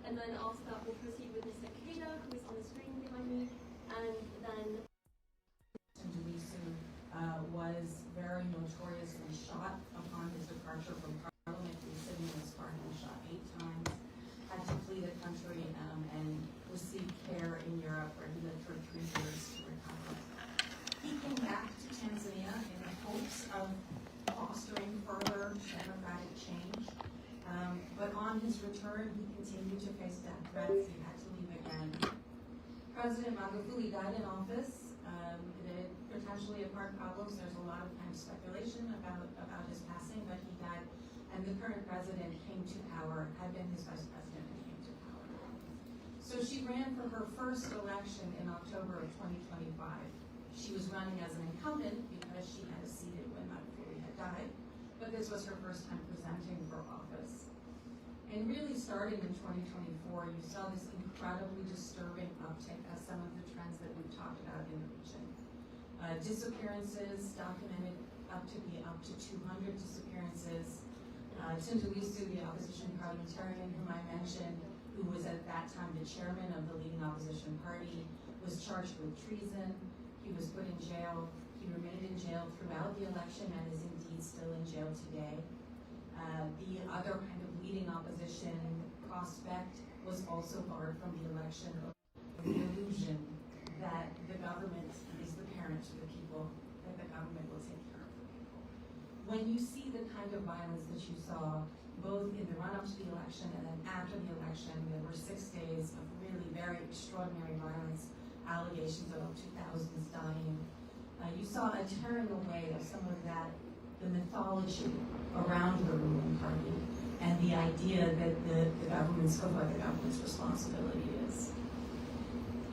And then after that, we'll proceed with Mr. Keda, who is on the screen behind me, and then was very notoriously shot upon his departure from Parliament. He was sitting in his car and was shot 8 times, had to flee the country and receive care in Europe, where he lived for 3 years to recover. He came back to Tanzania in the hopes of fostering further democratic change, but on his return, he continued to face death threats. He had to leave again. President Magufuli died in office. Potentially of heart problems. There's a lot of kind of speculation about his passing, but he died, and the current president came to power, had been his vice president and came to power. So she ran for her first election in October of 2025. She was running as an incumbent because she had acceded when Magufuli had died, but this was her first time presenting for office. And really starting in 2024, you saw this incredibly disturbing uptick of some of the trends that we've talked about in the region. Disappearances documented up to 200 disappearances. Tundulisu, the opposition parliamentarian whom I mentioned, who was at that time the chairman of the leading opposition party, was charged with treason. He was put in jail. He remained in jail throughout the election and is indeed still in jail today. The other kind of leading opposition prospect was also barred from the election, with the illusion that the government is the parent to the people, that the government will take care of the people. When you see the kind of violence that you saw, both in the run-up to the election and then after the election, there were 6 days of really very extraordinary violence, allegations of up to thousands dying. You saw a tearing away of some of that, the mythology around the ruling party, and the idea that the government's, of what the government's responsibility is.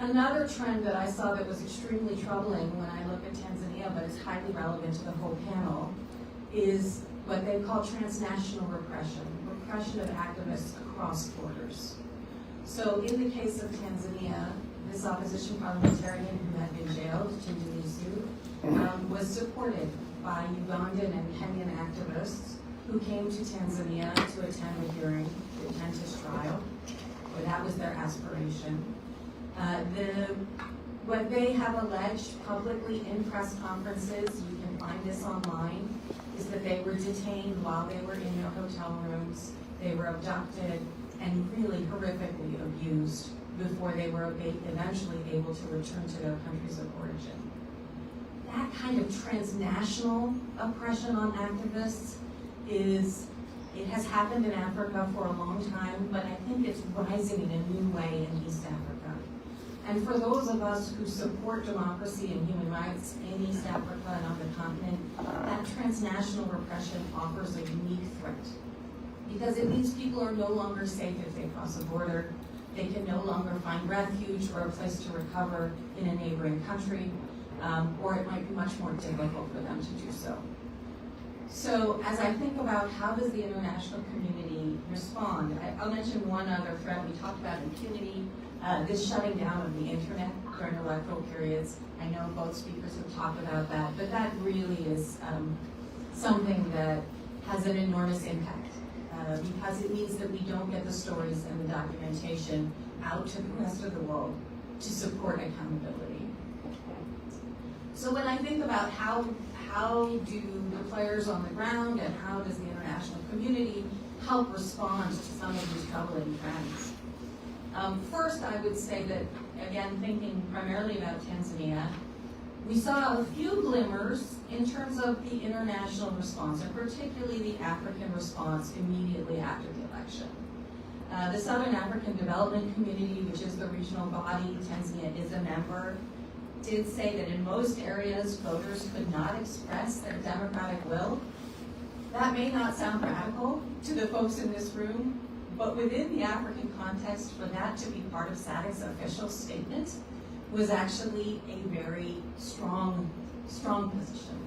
Another trend that I saw that was extremely troubling when I look at Tanzania, but is highly relevant to the whole panel, is what they call transnational repression of activists across borders. So in the case of Tanzania, this opposition parliamentarian who had been jailed, Tundulisu, was supported by Ugandan and Kenyan activists who came to Tanzania to attend the hearing, to attend his trial, or that was their aspiration. What they have alleged publicly in press conferences, you can find this online, is that they were detained while they were in their hotel rooms, they were abducted and really horrifically abused before they were eventually able to return to their countries of origin. That kind of transnational oppression on activists it has happened in Africa for a long time, but I think it's rising in a new way in East Africa. And for those of us who support democracy and human rights in East Africa and on the continent, that transnational repression offers a unique threat. Because it means people are no longer safe if they cross a border. They can no longer find refuge or a place to recover in a neighboring country, or it might be much more difficult for them to do so. So as I think about how does the international community respond, I'll mention one other threat. We talked about impunity, this shutting down of the internet during electoral periods. I know both speakers have talked about that, but that really is something that has an enormous impact because it means that we don't get the stories and the documentation out to the rest of the world to support accountability. So when I think about how do the players on the ground and how does the international community help respond to some of these troubling trends? First, I would say that, again, thinking primarily about Tanzania, we saw a few glimmers in terms of the international response, and particularly the African response immediately after the election. The Southern African Development Community, which is the regional body Tanzania is a member, did say that in most areas voters could not express their democratic will. That may not sound radical to the folks in this room, but within the African context, for that to be part of SADC's official statement was actually a very strong position.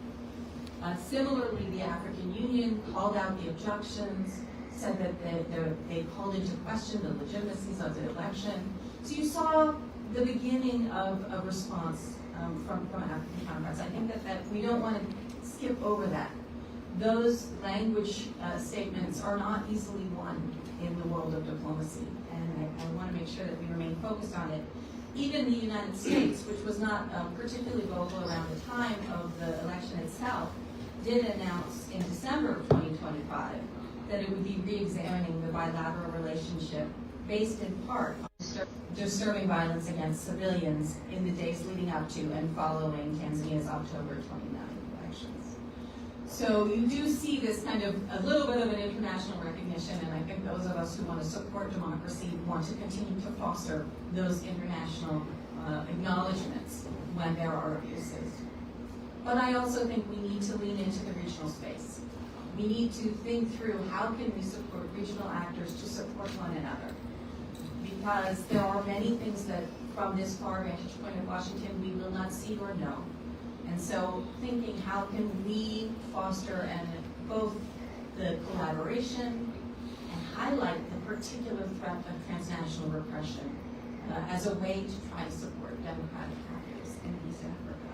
Similarly, the African Union called out the objections, said that they called into question the legitimacies of the election. So you saw the beginning of a response from African counterparts. I think that we don't want to skip over that. those language statements are not easily won in the world of diplomacy, and I want to make sure that we remain focused on it. Even the United States, which was not particularly vocal around the time of the election itself, did announce in December of 2025 that it would be re-examining the bilateral relationship based in part on disturbing violence against civilians in the days leading up to and following Tanzania's October 29 elections. So you do see this kind of a little bit of an international recognition, and I think those of us who want to support democracy want to continue to foster those international acknowledgments when there are abuses. But I also think we need to lean into the regional space. We need to think through how can we support regional actors to support one another. Because there are many things that from this far vantage point of Washington we will not see or know. And so thinking how can we foster both the collaboration and highlight the particular threat of transnational repression as a way to try to support democratic actors in East Africa.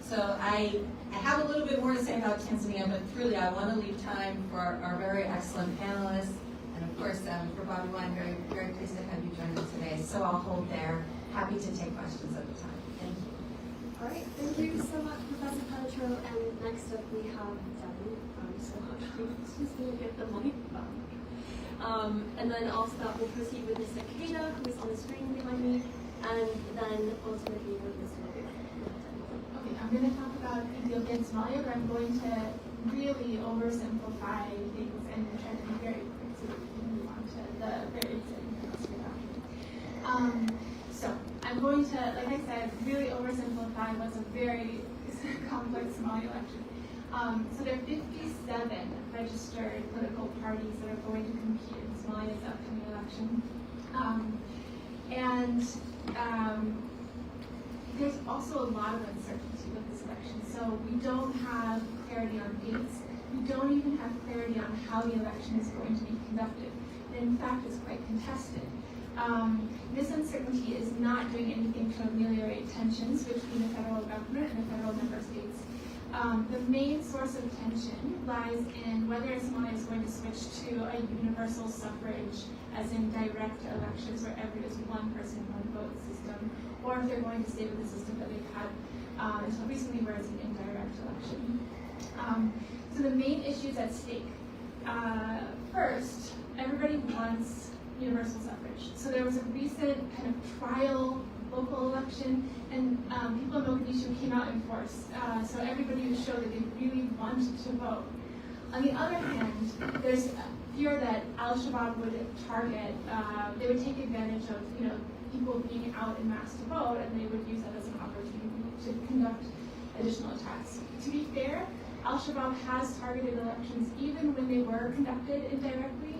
So I have a little bit more to say about Tanzania, but truly I want to leave time for our very excellent panelists. And of course, for Bobi Wine, very, very pleased to have you join us today. So I'll hold there. Happy to take questions at the time. Thank you. All right, thank you so much, Professor Paltrow. And next up, we have Devin. So I'm just going to get the mic back. And then after that, we'll proceed with Mr. Keda, who is on the screen behind me, and then ultimately with Mr. Bobi Wine. Okay, I'm going to talk about Ethiopia and Somalia, but I'm going to really oversimplify things and try to be very quick so that we can move on to the very exciting document. So I'm going to, like I said, really oversimplify what's a very complex Somali election. So there are 57 registered political parties that are going to compete in Somalia's upcoming election. There's also a lot of uncertainty with this election. So we don't have clarity on dates. We don't even have clarity on how the election is going to be conducted. And in fact, it's quite contested. This uncertainty is not doing anything to ameliorate tensions between the federal government and the federal member states. The main source of tension lies in whether Somalia is going to switch to a universal suffrage, as in direct elections where there's one person, one vote system, or if they're going to stay with the system that they've had until recently, where it's an indirect election. So the main issues at stake. First, everybody wants universal suffrage. So there was a recent kind of trial local election, and people in Mogadishu came out in force. So everybody would show that they really wanted to vote. On the other hand, there's fear that Al-Shabaab would target, they would take advantage of people being out en masse to vote, and they would use that as an opportunity to conduct additional attacks. To be fair, Al-Shabaab has targeted elections even when they were conducted indirectly,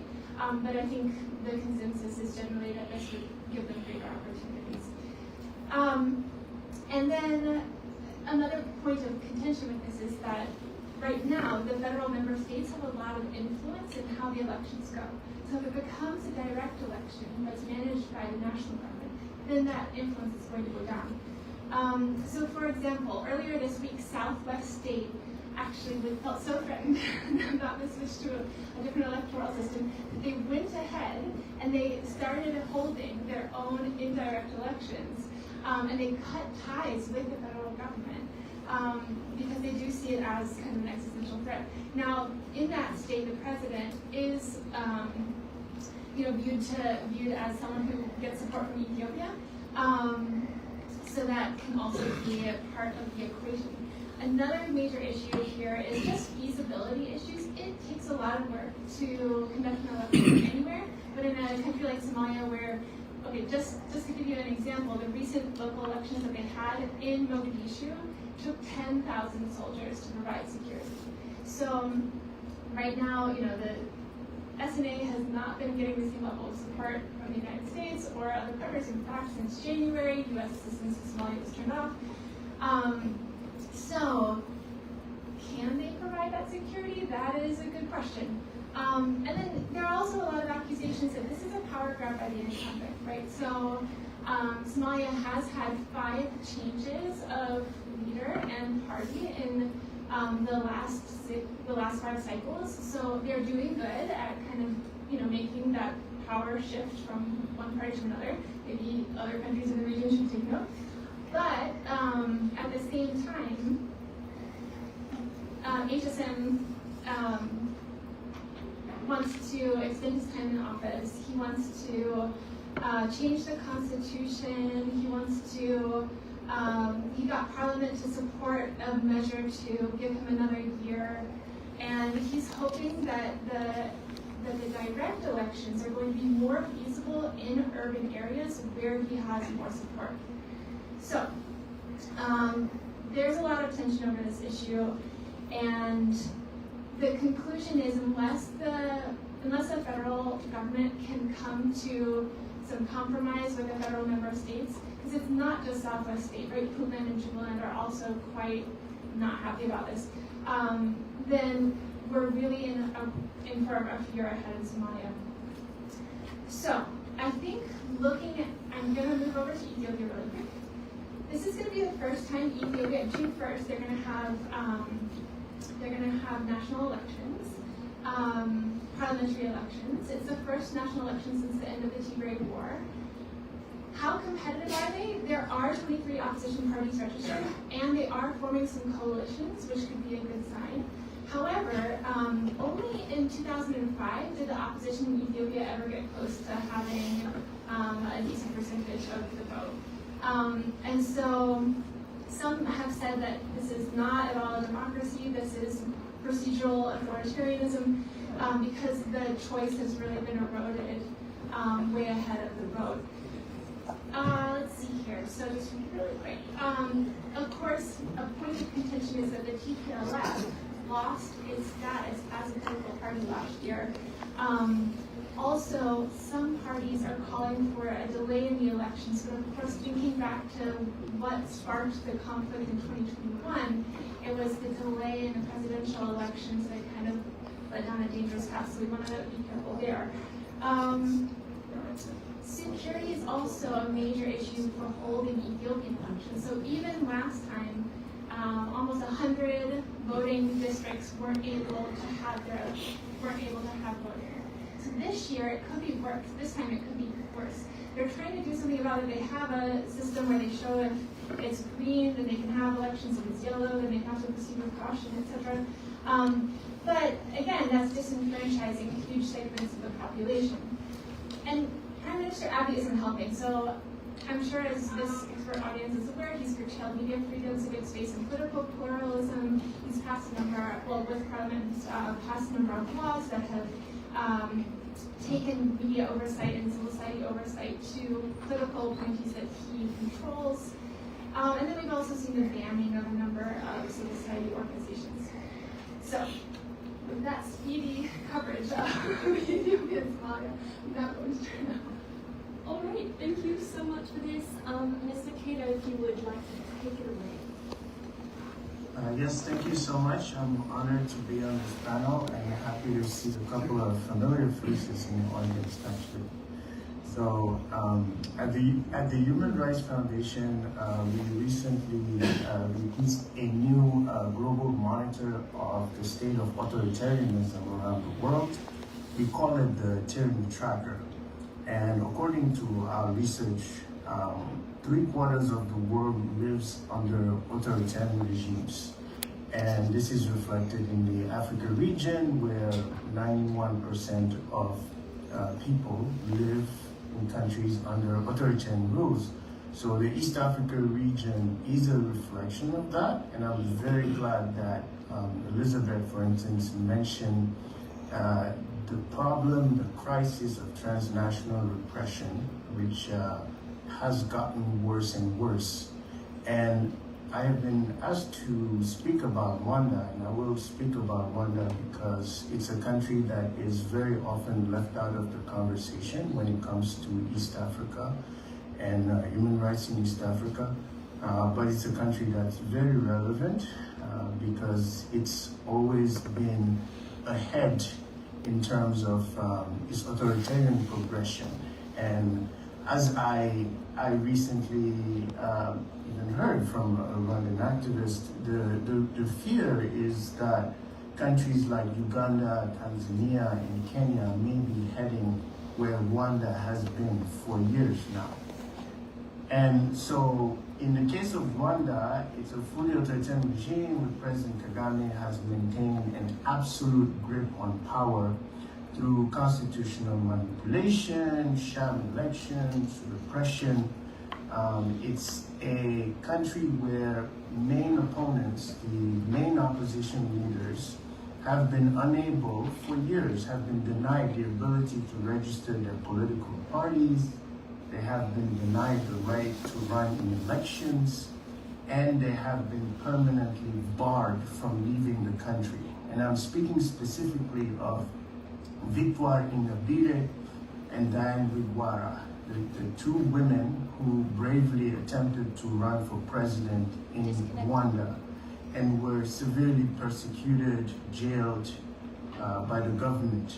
but I think the consensus is generally that this would give them greater opportunities. And then another point of contention with this is that right now the federal member states have a lot of influence in how the elections go. So if it becomes a direct election that's managed by the national government, then that influence is going to go down. So for example, earlier this week, Southwest State actually felt so threatened about the switch to a different electoral system that they went ahead and they started holding their own indirect elections, and they cut ties with the federal government because they do see it as kind of an existential threat. Now, in that state, the president is viewed as someone who gets support from Ethiopia, so that can also be a part of the equation. Another major issue here is just feasibility issues. It takes a lot of work to conduct an election anywhere, but in a country like Somalia where, okay, just to give you an example, the recent local elections that they had in Mogadishu took 10,000 soldiers to provide security. So right now, the SNA has not been getting the same level of support from the United States or other partners. In fact, since January, U.S. assistance to Somalia was turned off. So, can they provide that security? That is a good question. And then there are also a lot of accusations that this is a power grab by the incumbent, right? So, Somalia has had 5 changes of leader and party in the last 5 cycles. So they're doing good at kind of making that power shift from one party to another. Maybe other countries in the region should take note. But at the same time, HSM wants to extend his time in office. He wants to change the constitution. He wants to, he got parliament to support a measure to give him another year. And he's hoping that the direct elections are going to be more feasible in urban areas where he has more support. So, there's a lot of tension over this issue, and the conclusion is unless the federal government can come to some compromise with the federal member states, because it's not just Southwest State, right? Puntland and Jubaland are also quite not happy about this. Then we're really in for a rough year ahead in Somalia. So I think I'm going to move over to Ethiopia really quick. This is going to be the first time Ethiopia, June 1st, they're going to have national elections, parliamentary elections. It's the first national election since the end of the Tigray War. How competitive are they? There are 23 opposition parties registered, and they are forming some coalitions, which could be a good sign. However, only in 2005 did the opposition in Ethiopia ever get close to having a decent percentage of the vote. And so some have said that this is not at all a democracy, this is procedural authoritarianism, because the choice has really been eroded way ahead of the vote. Let's see here, so just really quick. Of course, a point of contention is that the TPLF lost its status as a political party last year. Also, some parties are calling for a delay in the elections, but of course, thinking back to what sparked the conflict in 2021, it was the delay in the presidential elections that kind of led down a dangerous path, so we want to be careful there. Security is also a major issue for holding Ethiopian elections. So even last time, almost 100 voting districts weren't able to have voting. So this year it could be worse. This time it could be worse. They're trying to do something about it. They have a system where they show if it's green, then they can have elections. If it's yellow, then they have to proceed with caution, etc. But again, that's disenfranchising huge segments of the population. And Prime Minister Abiy isn't helping. So I'm sure as this expert audience is aware, he's curtailed media freedom, civic space, and political pluralism. He's passed a number, with Parliament, passed a number of laws that have taken media oversight and civil society oversight to political appointees that he controls. And then we've also seen the banning of a number of civil society organizations. So, with that speedy coverage of Ethiopia and Somalia, I'm now going to turn now. All right, thank you so much for this. Mr. Cato, if you would like to take it away. Yes, thank you so much. I'm honored to be on this panel and happy to see a couple of familiar faces in the audience, actually. So, at the Human Rights Foundation, we recently released a new global monitor of the state of authoritarianism around the world. We call it the Tyranny Tracker. And according to our research, 3/4 of the world lives under authoritarian regimes. And this is reflected in the Africa region, where 91% of people live in countries under authoritarian rules. So the East Africa region is a reflection of that, and I'm very glad that Elizabeth, for instance, mentioned the problem, the crisis of transnational repression, which has gotten worse and worse. And I have been asked to speak about Rwanda, and I will speak about Rwanda because it's a country that is very often left out of the conversation when it comes to East Africa and human rights in East Africa. But it's a country that's very relevant because it's always been ahead in terms of its authoritarian progression. And as I recently even heard from a Rwandan activist, the fear is that countries like Uganda, Tanzania, and Kenya may be heading where Rwanda has been for years now. And so, in the case of Rwanda, it's a fully authoritarian regime where President Kagame has maintained an absolute grip on power through constitutional manipulation, sham elections, repression. It's a country where main opponents, the main opposition leaders, have been unable, for years, have been denied the ability to register their political parties. They have been denied the right to run in elections, and they have been permanently barred from leaving the country. And I'm speaking specifically of Victoire Ingabire and Diane Rwigara, the two women who bravely attempted to run for president in Rwanda and were severely persecuted, jailed by the government.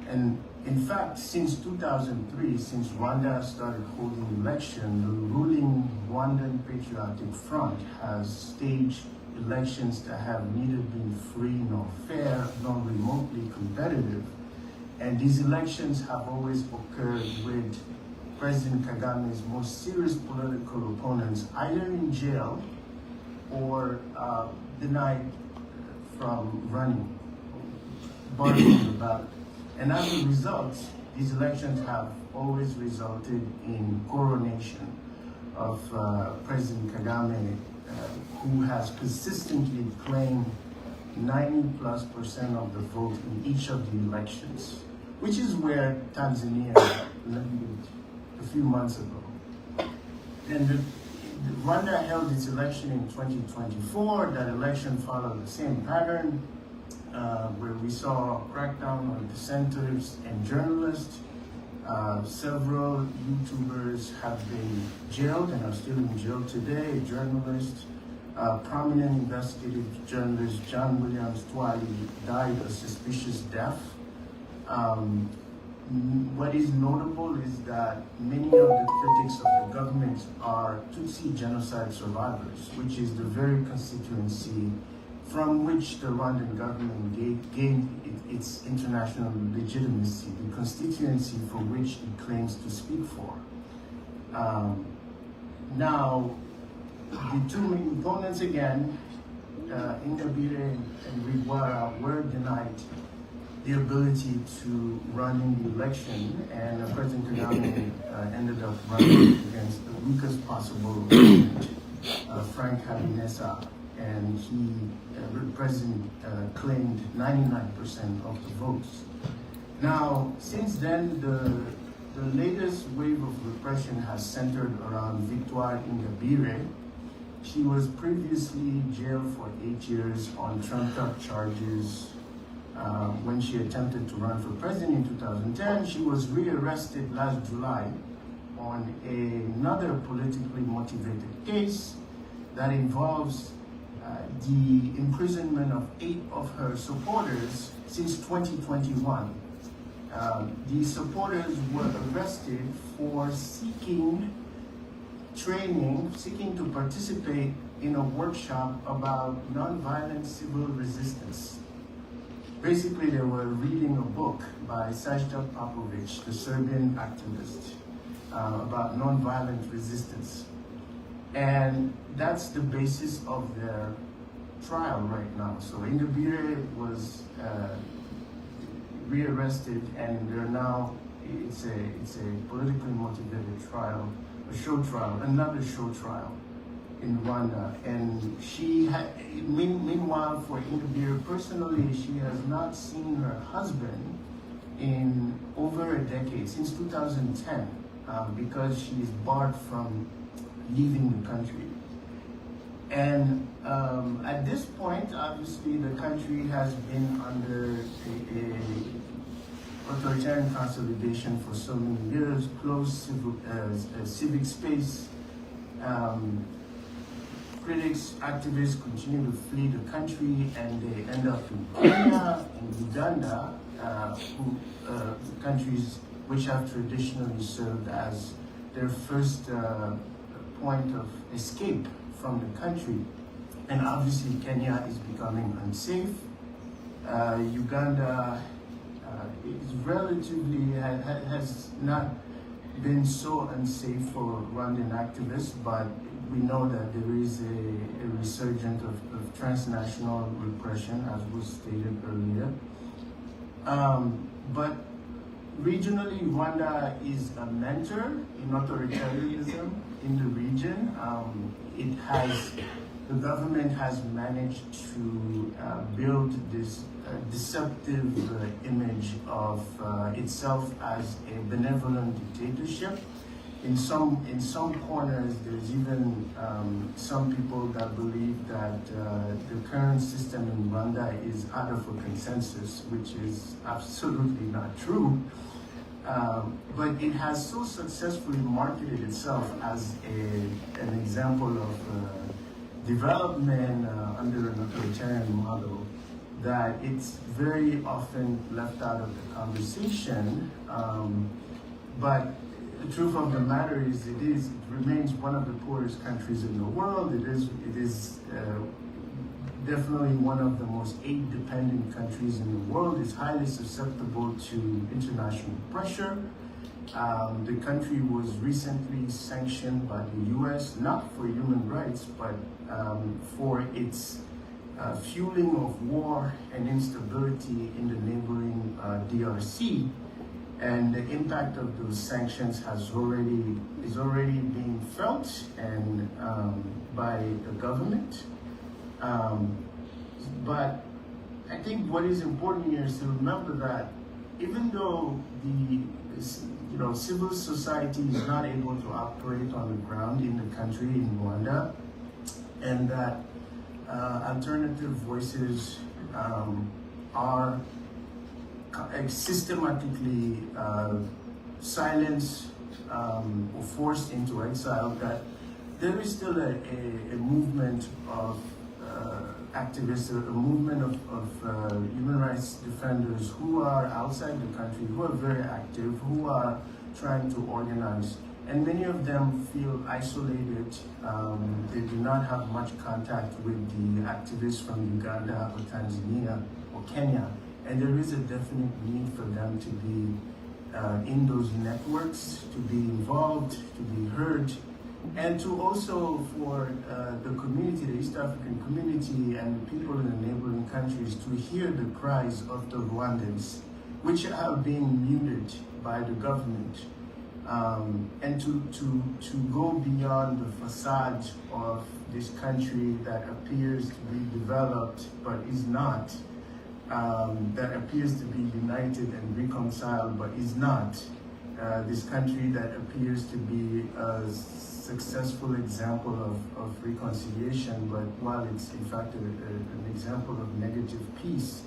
And in fact, since 2003, since Rwanda started holding election, the ruling Rwandan Patriotic Front has staged elections that have neither been free nor fair, nor remotely competitive. And these elections have always occurred with President Kagame's most serious political opponents either in jail or denied from running, barred from the ballot. And as a result, these elections have always resulted in coronation of President Kagame, who has consistently claimed 90+% of the vote in each of the elections, which is where Tanzania landed a few months ago. And Rwanda held its election in 2024. That election followed the same pattern, where we saw a crackdown on dissenters and journalists. Several YouTubers have been jailed and are still in jail today. Journalists, prominent investigative journalist John Williams Twali died a suspicious death. What is notable is that many of the critics of the government are Tutsi genocide survivors, which is the very constituency from which the Rwandan government gained its international legitimacy, the constituency for which it claims to speak for. Now, the two main opponents again, Ingabire and Rwigara, were denied the ability to run in the election, and President Kagame ended up running against the weakest possible opponent, Frank Habineza, and the president claimed 99% of the votes. Now, since then, the latest wave of repression has centered around Victoire Ingabire. She was previously jailed for 8 years on trumped-up charges. When she attempted to run for president in 2010, she was rearrested last July on another politically motivated case that involves the imprisonment of 8 of her supporters since 2021. These supporters were arrested for seeking training, seeking to participate in a workshop about nonviolent civil resistance. Basically, they were reading a book by Sajda Popovic, the Serbian activist, about nonviolent resistance. And that's the basis of their trial right now. So Ingabire was rearrested, and they're now, it's a politically motivated trial, a show trial, another show trial in Rwanda. And meanwhile, for Ingabire personally, she has not seen her husband in over a decade, since 2010, because she is barred from leaving the country. And at this point, obviously, the country has been under a authoritarian consolidation for so many years, closed civic space. Critics, activists continue to flee the country, and they end up in Kenya and Uganda, countries which have traditionally served as their first point of escape from the country. And obviously Kenya is becoming unsafe. Uganda is relatively, has not been so unsafe for Rwandan activists, but we know that there is a resurgence of transnational repression, as was stated earlier. But regionally, Rwanda is a mentor in authoritarianism in the region. The government has managed to build this deceptive image of itself as a benevolent dictatorship. In some corners, there's even some people that believe that the current system in Rwanda is out of a consensus, which is absolutely not true. But it has so successfully marketed itself as an example of development under an authoritarian model that it's very often left out of the conversation. But the truth of the matter is, it remains one of the poorest countries in the world. It is definitely one of the most aid-dependent countries in the world. It's highly susceptible to international pressure. The country was recently sanctioned by the U.S., not for human rights, but for its fueling of war and instability in the neighboring DRC. And the impact of those sanctions is already being felt and by the government. But I think what is important here is to remember that even though civil society is not able to operate on the ground in the country, in Rwanda, and that alternative voices are systematically silenced or forced into exile, that there is still a movement of activists, a movement of human rights defenders who are outside the country, who are very active, who are trying to organize. And many of them feel isolated. They do not have much contact with the activists from Uganda or Tanzania or Kenya. And there is a definite need for them to be in those networks, to be involved, to be heard, and to also for the community, the East African community and the people in the neighboring countries to hear the cries of the Rwandans, which are being muted by the government, and to go beyond the facade of this country that appears to be developed but is not, that appears to be united and reconciled but is not, this country that appears to be a successful example of reconciliation, but while it's in fact an example of negative peace.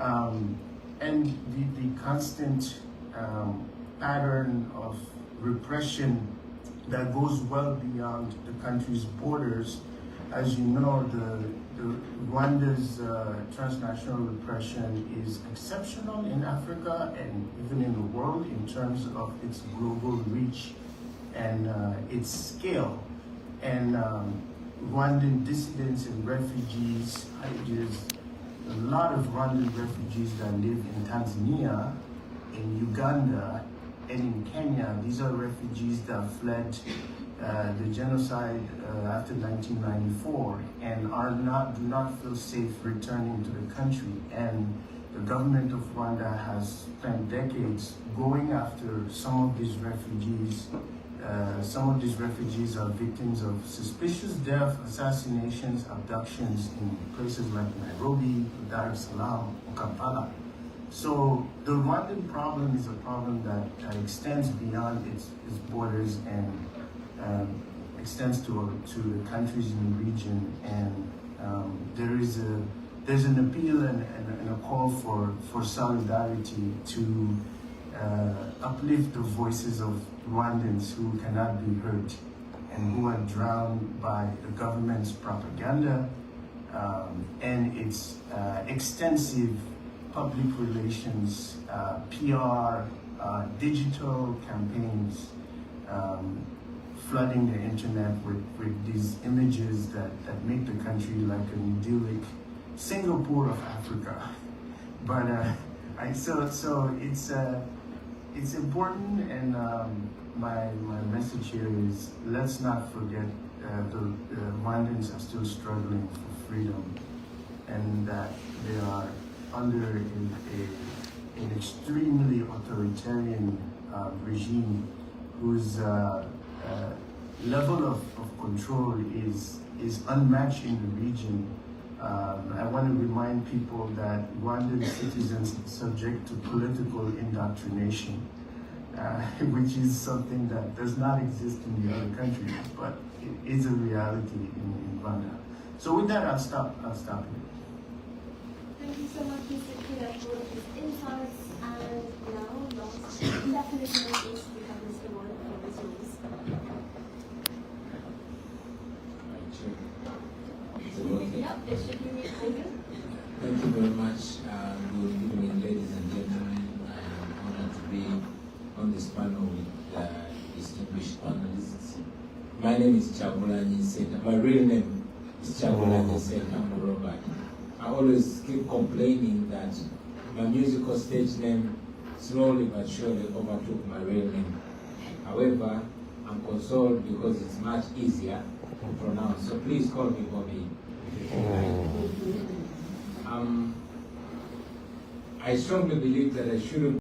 And the constant pattern of repression that goes well beyond the country's borders. As you know, the Rwanda's transnational repression is exceptional in Africa and even in the world in terms of its global reach and its scale. And Rwandan dissidents and refugees, there's a lot of Rwandan refugees that live in Tanzania, in Uganda, and in Kenya. These are refugees that fled the genocide after 1994 and do not feel safe returning to the country. And the government of Rwanda has spent decades going after some of these refugees. Some of these refugees are victims of suspicious death, assassinations, abductions in places like Nairobi, Dar es Salaam, or Kampala. So the Rwandan problem is a problem that extends beyond its borders and extends to the countries in the region. And there's an appeal and a call for solidarity to uplift the voices of Rwandans who cannot be heard and who are drowned by the government's propaganda and its extensive public relations, PR, digital campaigns flooding the internet with these images that make the country like an idyllic Singapore of Africa. But so it's important, and my message here is, let's not forget the Rwandans are still struggling for freedom, and that they are under an extremely authoritarian regime whose level of control is unmatched in the region. I want to remind people that Rwandan citizens are subject to political indoctrination, which is something that does not exist in the other countries, but it is a reality in Rwanda. So with that, I'll stop here. Thank you so much, Mr. Kida, for these insights. And now, last, definitely not least, we have Mr. Wine for his rules. Yep, it should be recorded. Thank you very much. Good evening, ladies and gentlemen. I am honored to be on this panel with distinguished panelists. My name is Chagulanyi Seta. My real name is Chagulanyi Seta Robert. I always keep complaining that my musical stage name slowly but surely overtook my real name. However, I'm consoled because it's much easier to pronounce. So please call me Bobi. I strongly believe that I shouldn't